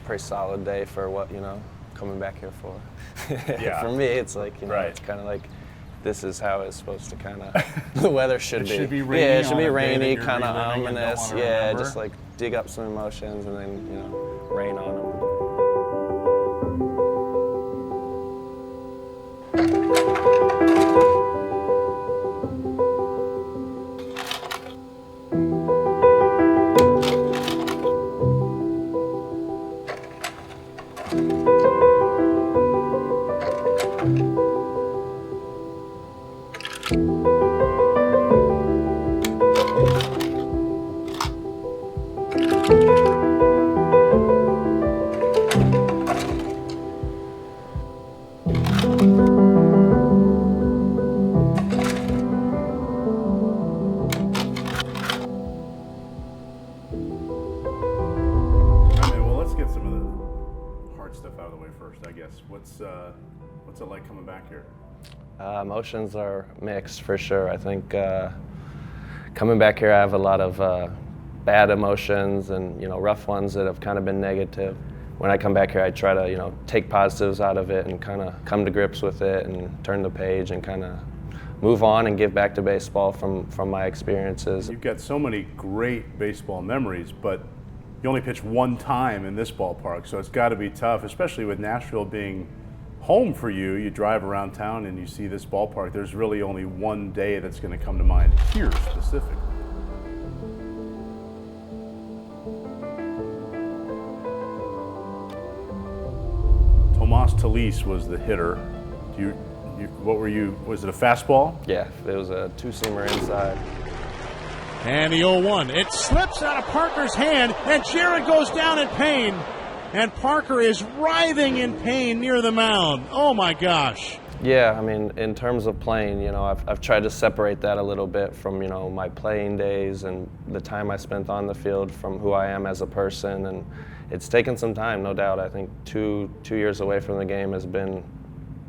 pretty solid day for what, coming back here for. Yeah. For me, it's like, Right. it's kind of like, this is how it's supposed to kind of, the weather should be. It should be rainy. Yeah, it should be on a day that rainy, you're kind of reliving and don't ominous. wanna Yeah, remember. just like dig up some emotions and then, rain on them. Well, let's get some of the hard stuff out of the way first, I guess. What's it like coming back here? Emotions are mixed for sure. I think coming back here, I have a lot of bad emotions and rough ones that have kind of been negative. When I come back here, I try to take positives out of it and kind of come to grips with it and turn the page and kind of move on and give back to baseball from my experiences. You've got so many great baseball memories, but you only pitched one time in this ballpark, so it's got to be tough, especially with Nashville being home for you. You drive around town and you see this ballpark. There's really only one day that's going to come to mind here specifically. Tomas Talise was the hitter. Was it a fastball? Yeah, it was a two-seamer inside. And the 0-1. It slips out of Parker's hand, and Jared goes down in pain. And Parker is writhing in pain near the mound. Oh, my gosh. Yeah, I mean, in terms of playing, I've tried to separate that a little bit from, my playing days and the time I spent on the field from who I am as a person. And it's taken some time, no doubt. I think two years away from the game has been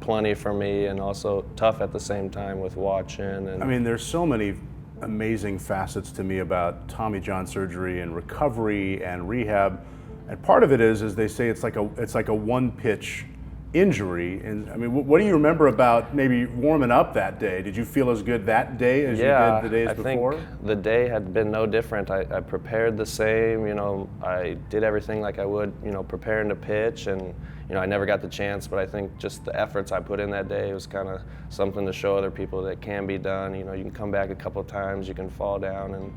plenty for me and also tough at the same time with watching. And I mean, there's so many amazing facets to me about Tommy John surgery and recovery and rehab. And part of it is they say it's like a one-pitch injury. And I mean, what do you remember about maybe warming up that day? Did you feel as good that day as you did the days before? I think the day had been no different. I prepared the same. I did everything like I would, preparing to pitch, and I never got the chance. But I think just the efforts I put in that day was kind of something to show other people that it can be done. You can come back a couple of times, you can fall down, and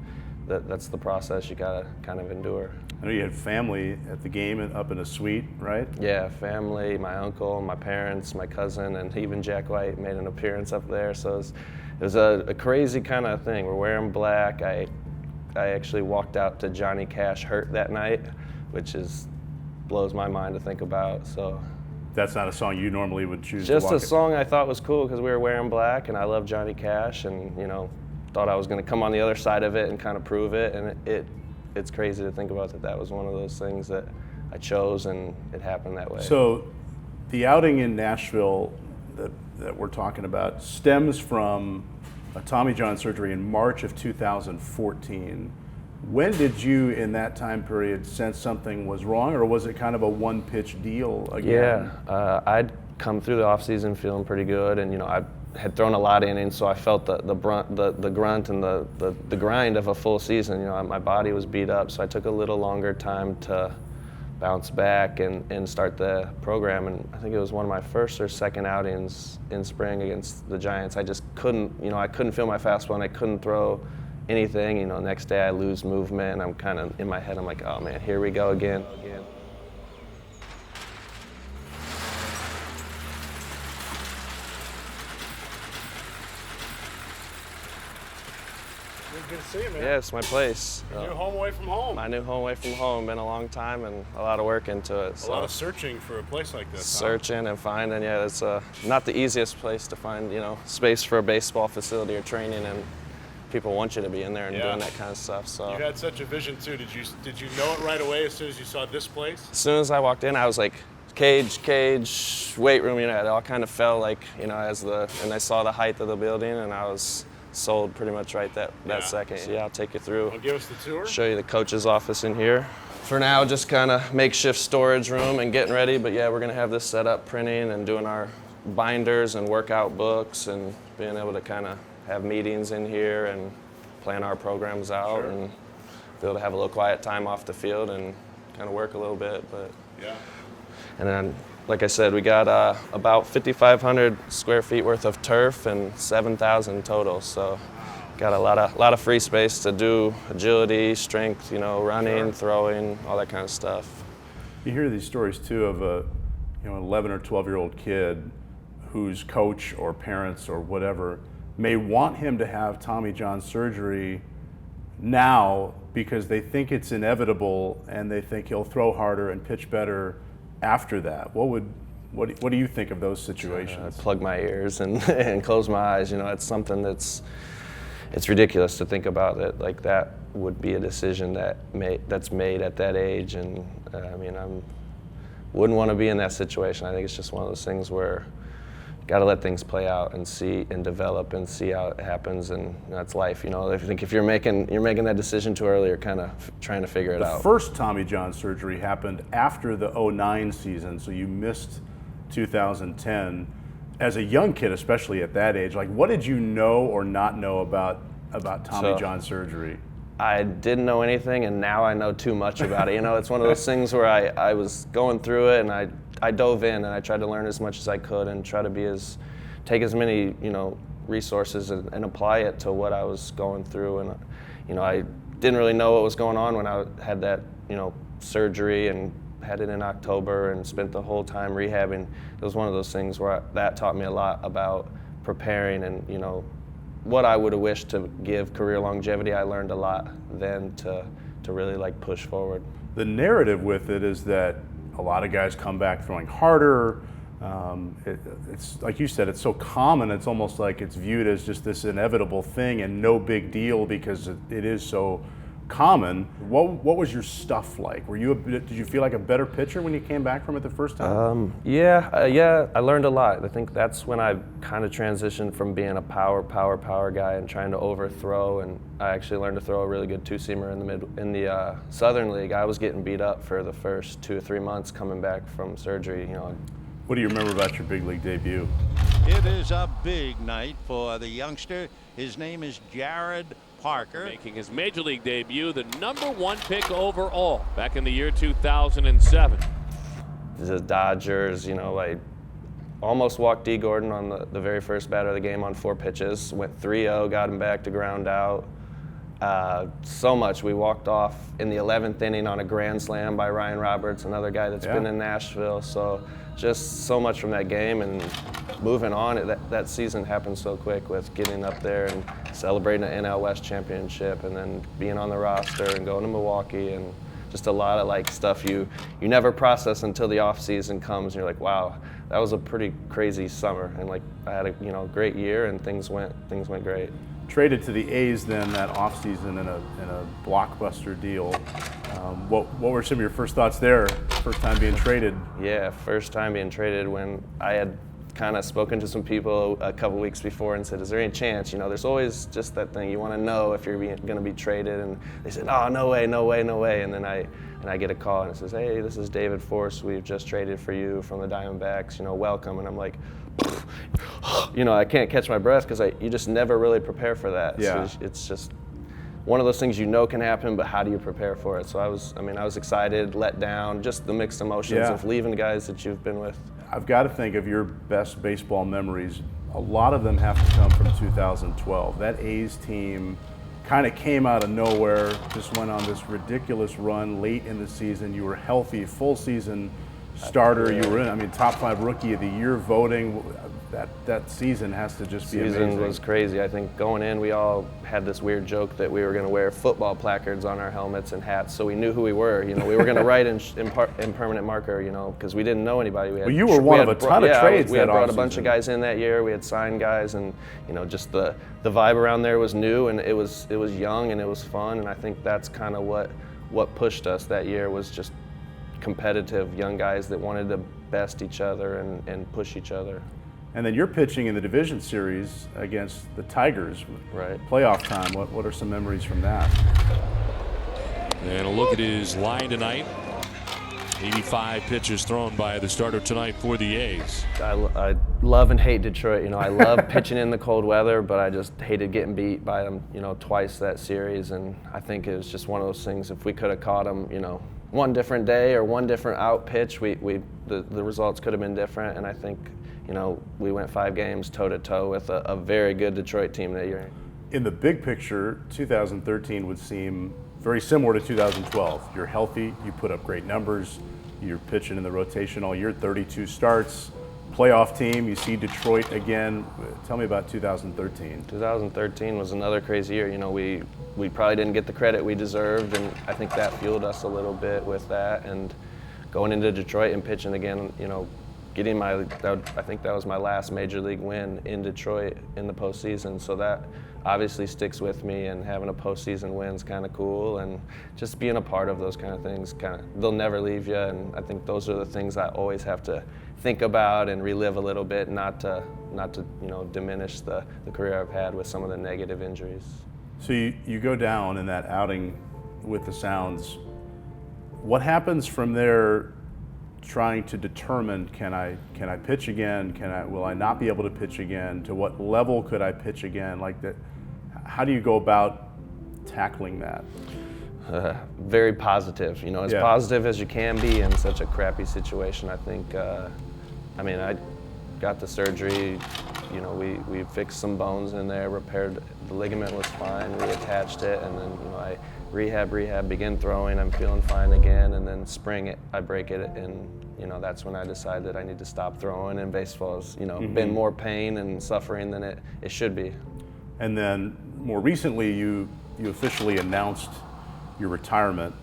that's the process you gotta kind of endure. I know you had family at the game and up in a suite, right? Yeah, family, my uncle, my parents, my cousin, and even Jack White made an appearance up there. So it was a crazy kind of thing. We're wearing black. I actually walked out to Johnny Cash Hurt that night, which blows my mind to think about. So that's not a song you normally would choose just to walk a song I thought was cool because we were wearing black, and I love Johnny Cash, and thought I was going to come on the other side of it and kind of prove it, and it's crazy to think about that was one of those things that I chose and it happened that way. So the outing in Nashville that we're talking about stems from a Tommy John surgery in March of 2014. When did you, in that time period, sense something was wrong, or was it kind of a one-pitch deal again? Yeah, I'd come through the offseason feeling pretty good, and I had thrown a lot of innings, so I felt the grunt and the grind of a full season. My body was beat up, so I took a little longer time to bounce back and start the program. And I think it was one of my first or second outings in spring against the Giants. I just couldn't, I couldn't feel my fastball, and I couldn't throw anything. Next day I lose movement, and I'm kind of in my head, I'm like, oh man, here we go again. Good to see you, man. Yeah, it's my place. Your new home away from home. My new home away from home. Been a long time and a lot of work into it. A lot of searching for a place like this. Searching and finding. Yeah, it's not the easiest place to find, space for a baseball facility or training, and people want you to be in there and doing that kind of stuff. So you had such a vision too. Did you know it right away as soon as you saw this place? As soon as I walked in, I was like, cage, weight room. It all kind of felt like, and I saw the height of the building, and I was sold pretty much right that second. So yeah, I'll take you through. Give us the tour. Show you the coach's office in here. For now, just kind of makeshift storage room and getting ready. But yeah, we're gonna have this set up, printing and doing our binders and workout books, and being able to kind of have meetings in here and plan our programs out, and be able to have a little quiet time off the field and kind of work a little bit. But and then, like I said, we got about 5,500 square feet worth of turf and 7,000 total. So got a lot of free space to do agility, strength, running, throwing, all that kind of stuff. You hear these stories too of a 11 or 12-year-old kid whose coach or parents or whatever may want him to have Tommy John surgery now because they think it's inevitable and they think he'll throw harder and pitch better after that. What do you think of those situations? Plug my ears and close my eyes. It's something it's ridiculous to think about that. Like, that would be a decision that's made at that age. And I wouldn't want to be in that situation. I think it's just one of those things where got to let things play out and see and develop and see how it happens, and that's life. I think if you're making that decision too early, you're kind of trying to figure it out. The first Tommy John surgery happened after the 2009 season, so you missed 2010. As a young kid, especially at that age, like, what did you know or not know about Tommy John surgery? I didn't know anything, and now I know too much about it. It's one of those things where I was going through it, and I dove in and I tried to learn as much as I could and try to take as many resources and apply it to what I was going through. And I didn't really know what was going on when I had that surgery, and had it in October and spent the whole time rehabbing. It was one of those things where that taught me a lot about preparing and what I would have wished to give career longevity. I learned a lot then to really push forward. The narrative with it is that a lot of guys come back throwing harder. It's like you said, it's so common. It's almost like it's viewed as just this inevitable thing and no big deal because it is so common. What was your stuff like? Did you feel like a better pitcher when you came back from it the first time? Yeah, I learned a lot. I think that's when I kind of transitioned from being a power guy and trying to overthrow, and I actually learned to throw a really good two-seamer in the Southern League. I was getting beat up for the first 2 or 3 months coming back from surgery. What do you remember about your big league debut? It is a big night for the youngster. His name is Jared Parker. Making his major league debut, the #1 pick overall back in the year 2007. The Dodgers, I almost walked D. Gordon on the very first batter of the game on 4 pitches. Went 3-0, got him back to ground out. So much. We walked off in the 11th inning on a grand slam by Ryan Roberts, another guy that's been in Nashville. So just so much from that game, and moving on. That season happened so quick with getting up there and celebrating an NL West championship, and then being on the roster and going to Milwaukee, and just a lot of stuff you never process until the off season comes, and you're like, wow, that was a pretty crazy summer, and I had a great year, and things went great. Traded to the A's then that offseason in a blockbuster deal. What were some of your first thoughts there, first time being traded? Yeah, first time being traded, when I had kind of spoken to some people a couple weeks before and said, is there any chance? There's always just that thing, you want to know if you're going to be traded, and they said, oh, no way. And then I get a call and it says, hey, this is David Force, we've just traded for you from the Diamondbacks, welcome. And I'm like, I can't catch my breath because you just never really prepare for that. Yeah. So it's just one of those things can happen, but how do you prepare for it? So I was excited, let down, just the mixed emotions of leaving guys that you've been with. I've got to think of your best baseball memories. A lot of them have to come from 2012. That A's team kind of came out of nowhere, just went on this ridiculous run late in the season. You were healthy, full season starter. You were in, top 5 rookie of the year voting. That season has to just be amazing. Season was crazy. I think going in, we all had this weird joke that we were going to wear football placards on our helmets and hats, so we knew who we were. We were going to write in permanent marker, because we didn't know anybody. You were one of a ton of trades. We had brought a bunch of guys in that year. We had signed guys, and just the vibe around there was new, and it was young and it was fun. And I think that's kind of what pushed us that year, was just competitive young guys that wanted to best each other and push each other. And then you're pitching in the division series against the Tigers. Right. Playoff time. What are some memories from that? And a look at his line tonight. 85 pitches thrown by the starter tonight for the A's. I love and hate Detroit. You know, I love pitching in the cold weather, but I just hated getting beat by them, you know, twice that series. And I think it was just one of those things. If we could have caught them, you know, one different day or one different out pitch, the results could have been different. And I think, you know, we went 5 games toe-to-toe with a very good Detroit team that year. In the big picture, 2013 would seem very similar to 2012. You're healthy, you put up great numbers, you're pitching in the rotation all year, 32 starts, playoff team, you see Detroit again. Tell me about 2013. 2013 was another crazy year. You know, we probably didn't get the credit we deserved, and I think that fueled us a little bit with that. And going into Detroit and pitching again, you know, I think that was my last major league win in Detroit in the postseason. So that obviously sticks with me, and having a postseason win is kind of cool, and just being a part of those kind of things, they'll never leave you. And I think those are the things I always have to think about and relive a little bit, not to you know, diminish the career I've had with some of the negative injuries. So you go down in that outing with the Sounds. What happens from there? Trying to determine, can I pitch again? Will I not be able to pitch again? To what level could I pitch again? Like that, how do you go about tackling that? Very positive, you know, as positive as you can be in such a crappy situation. I think, I mean, I got the surgery, you know, we fixed some bones in there, repaired, the ligament was fine, reattached it, and then, you know, I rehab, begin throwing, I'm feeling fine again, and then spring I break it, and, you know, that's when I decided I need to stop throwing, and baseball's, you know, been more pain and suffering than it should be. And then more recently, you officially announced your retirement.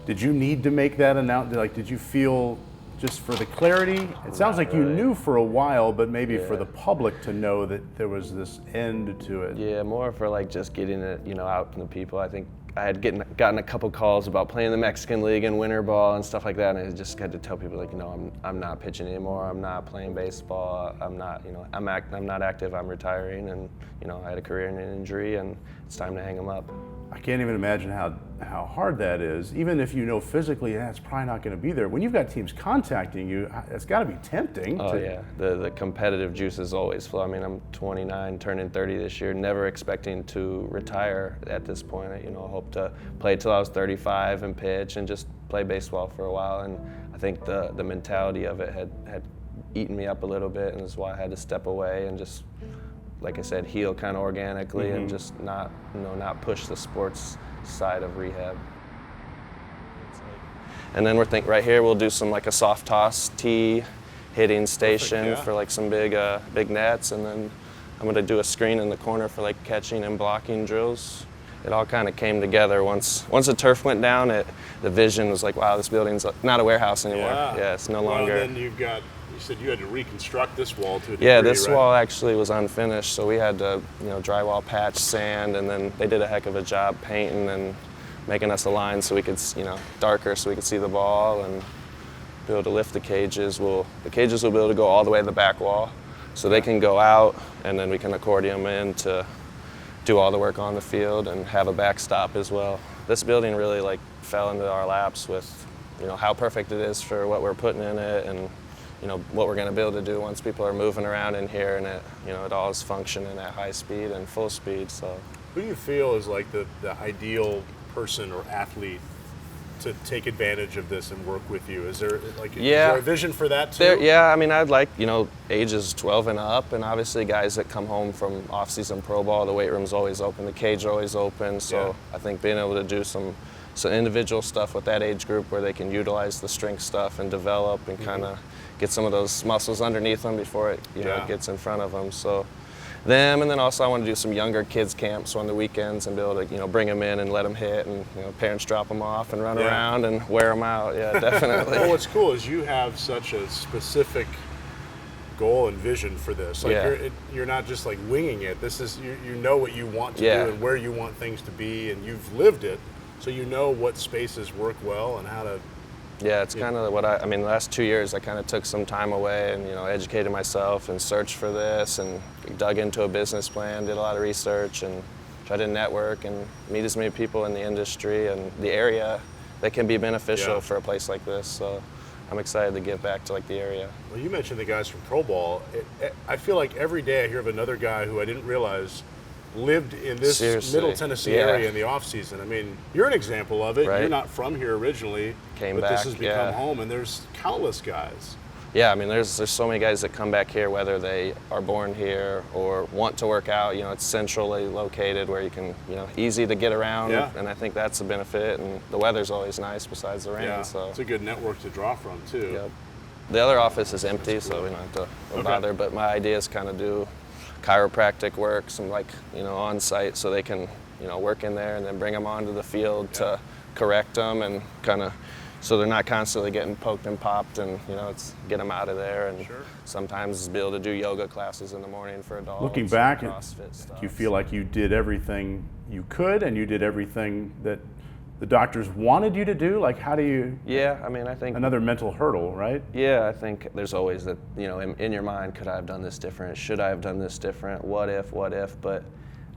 Did you need to make that announcement? Like, did you feel, just for the clarity, it sounds like you knew for a while, but maybe for the public to know that there was this end to it? Yeah, more for like just getting it, you know, out from the people. I think I had gotten a couple calls about playing the Mexican League and winter ball and stuff like that, and I just had to tell people, like, you know, I'm not pitching anymore. I'm not playing baseball. I'm not, you know, I'm not active. I'm retiring, and, you know, I had a career in an injury, and it's time to hang them up. I can't even imagine how hard that is. Even if you know physically that's probably not going to be there. When you've got teams contacting you, it's got to be tempting. Oh yeah, the competitive juices always flow. I mean, I'm 29, turning 30 this year, never expecting to retire at this point. You know, I hope to play till I was 35 and pitch and just play baseball for a while. And I think the mentality of it had eaten me up a little bit, and that's why I had to step away and just, like I said, heal kind of organically and just not push the sports side of rehab. And then we're thinking right here we'll do some like a soft toss tee hitting station for like some big nets, and then I'm going to do a screen in the corner for like catching and blocking drills. It all kind of came together once the turf went down. The vision was like, wow, this building's not a warehouse anymore. Yeah, it's no longer. And then you said you had to reconstruct this wall to a degree, yeah, this right? wall actually was unfinished, so we had to, you know, drywall patch, sand, and then they did a heck of a job painting and making us a line so we could, you know, darker so we could see the ball and be able to lift the cages. The cages will be able to go all the way to the back wall, so they can go out, and then we can accordion them in to do all the work on the field and have a backstop as well. This building really like fell into our laps with, you know, how perfect it is for what we're putting in it, and, you know, what we're going to be able to do once people are moving around in here, and it, you know, it all is functioning at high speed and full speed. So, who do you feel is like the ideal person or athlete to take advantage of this and work with you? Is there is there a vision for that too? Yeah, I mean, I'd like, you know, ages 12 and up, and obviously guys that come home from off-season pro ball, the weight room's always open, the cage is always open. So I think being able to do some individual stuff with that age group where they can utilize the strength stuff and develop and kind of get some of those muscles underneath them before it, you know, gets in front of them. So them, and then also I want to do some younger kids camps on the weekends and be able to, you know, bring them in and let them hit, and, you know, parents drop them off and run around and wear them out. Yeah, definitely. Well, what's cool is you have such a specific goal and vision for this. Like you're not just like winging it. This is you know what you want to do and where you want things to be, and you've lived it, so you know what spaces work well and how to Yeah, it's kind of what I mean, the last 2 years I kind of took some time away and, educated myself and searched for this and dug into a business plan, did a lot of research and tried to network and meet as many people in the industry and the area that can be beneficial for a place like this. So I'm excited to give back to like the area. Well, you mentioned the guys from Pro Ball. I feel like every day I hear of another guy who I didn't realize lived in this Seriously. Middle Tennessee area in the off season. I mean, you're an example of it. Right. You're not from here originally, Came but back, this has become home, and there's countless guys. Yeah, I mean, there's so many guys that come back here, whether they are born here or want to work out. It's centrally located where you can, easy to get around. Yeah. And I think that's a benefit. And the weather's always nice besides the rain. Yeah, So it's a good network to draw from too. Yep. The other office is empty, so we don't have to bother. But my idea is kind of do chiropractic work, some on site, so they can work in there and then bring them onto the field to correct them and kind of. So they're not constantly getting poked and popped, and it's get them out of there. And sometimes be able to do yoga classes in the morning for adults. Looking back, CrossFit stuff. do you feel like you did everything you could, and you did everything that the doctors wanted you to do? Like, how do you? Yeah, I mean, I think Another mental hurdle, right? Yeah, I think there's always that, in your mind, could I have done this different? Should I have done this different? What if? But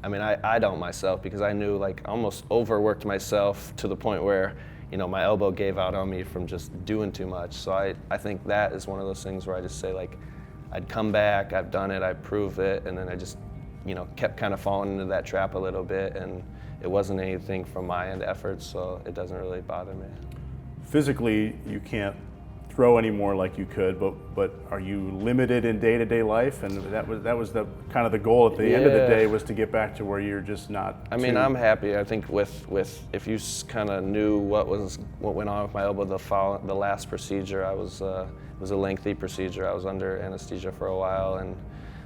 I mean, I don't myself, because I knew, like, almost overworked myself to the point where, my elbow gave out on me from just doing too much. So I think that is one of those things where I just say, like, I'd come back, I've done it, I prove it, and then I just, kept kind of falling into that trap a little bit, and it wasn't anything from my end efforts, so it doesn't really bother me. Physically, you can't throw anymore like you could, but are you limited in day-to-day life? And that was the kind of the goal at the end of the day, was to get back to where you're just not. I mean, I'm happy. I think with if you kind of knew what went on with my elbow, the last procedure, it was a lengthy procedure. I was under anesthesia for a while, and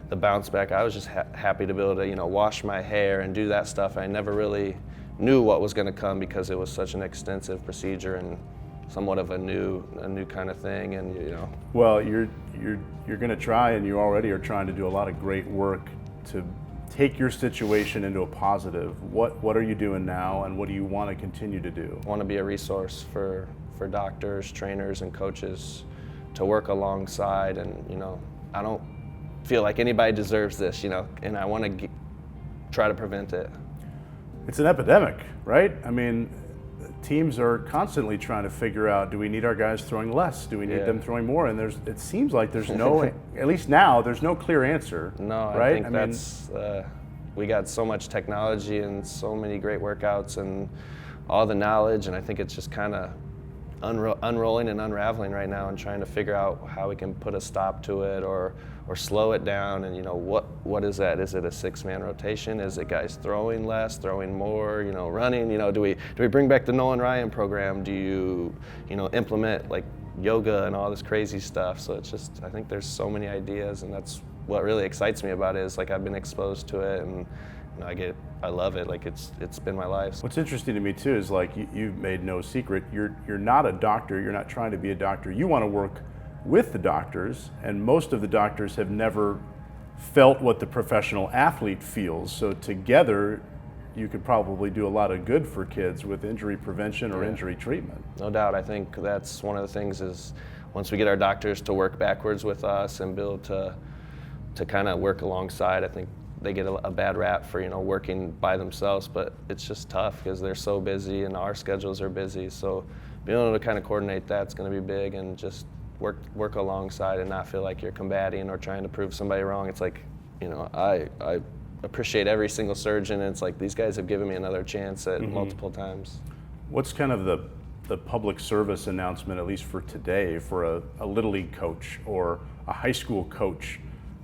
the bounce back, I was just happy to be able to wash my hair and do that stuff. I never really knew what was going to come because it was such an extensive procedure and somewhat of a new kind of thing, and Well, you're going to try, and you already are trying to do a lot of great work to take your situation into a positive. What are you doing now, and what do you want to continue to do? I want to be a resource for doctors, trainers, and coaches to work alongside, and I don't feel like anybody deserves this, and I want to try to prevent it. It's an epidemic, right? I mean, teams are constantly trying to figure out, do we need our guys throwing less? Do we need them throwing more? And it seems like there's no, at least now, there's no clear answer. No, right? I think we got so much technology and so many great workouts and all the knowledge, and I think it's just kind of unrolling and unraveling right now and trying to figure out how we can put a stop to it or slow it down. And what is that? Is it a 6-man rotation? Is it guys throwing less, throwing more, running? Do we bring back the Nolan Ryan program? Do you implement like yoga and all this crazy stuff? So it's just, I think there's so many ideas, and that's what really excites me about it, is like I've been exposed to it, and I love it. Like it's been my life. What's interesting to me too is, like, you've made no secret, you're not a doctor, you're not trying to be a doctor. You want to work with the doctors, and most of the doctors have never felt what the professional athlete feels. So together, you could probably do a lot of good for kids with injury prevention or injury treatment. No doubt. I think that's one of the things, is once we get our doctors to work backwards with us and build to kind of work alongside, I think they get a bad rap for working by themselves, but it's just tough because they're so busy and our schedules are busy. So being able to kind of coordinate that's going to be big, and just work alongside and not feel like you're combating or trying to prove somebody wrong. It's like, I appreciate every single surgeon, and it's like these guys have given me another chance at multiple times. What's kind of the public service announcement, at least for today, for a Little League coach or a high school coach?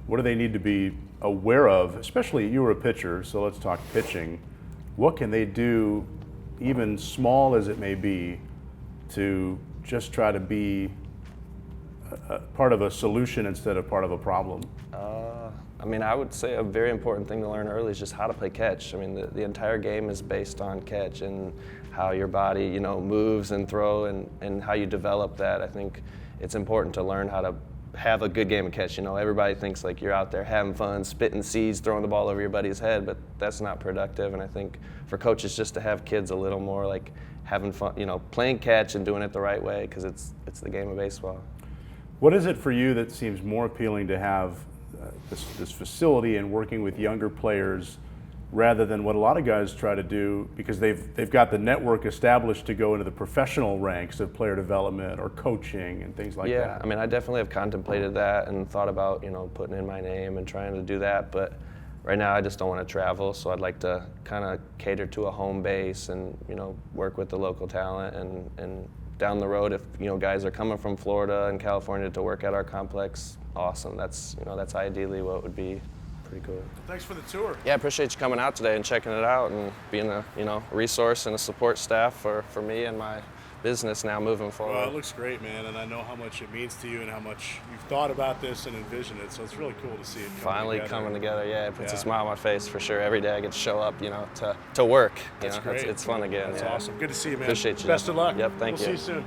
What do they need to be aware of? Especially, you were a pitcher, so let's talk pitching. What can they do, even small as it may be, to just try to be part of a solution instead of part of a problem? I mean, I would say a very important thing to learn early is just how to play catch. I mean, the entire game is based on catch and how your body, moves and throw, and how you develop that. I think it's important to learn how to have a good game of catch. You know, everybody thinks like you're out there having fun, spitting seeds, throwing the ball over your buddy's head, but that's not productive. And I think for coaches just to have kids a little more like having fun, you know, playing catch and doing it the right way, because it's the game of baseball. What is it for you that seems more appealing to have this facility and working with younger players rather than what a lot of guys try to do, because they've got the network established to go into the professional ranks of player development or coaching and things like that? Yeah, I mean, I definitely have contemplated that and thought about, you know, putting in my name and trying to do that, but right now I just don't want to travel, so I'd like to kind of cater to a home base and, you know, work with the local talent, and down the road, if, you know, guys are coming from Florida and California to work at our complex, awesome. That's, you know, that's ideally what would be pretty cool. Thanks for the tour. Yeah, I appreciate you coming out today and checking it out and being a, you know, resource and a support staff for me and my business now moving forward. Well, it looks great, man, and I know how much it means to you and how much you've thought about this and envisioned it, so it's really cool to see it finally coming together. Yeah, it puts a smile on my face for sure. Every day I get to show up, you know, to work. That's great. It's fun again. That's awesome. Good to see you, man. Appreciate you. Best of luck. Yep, thank you. We'll see you soon.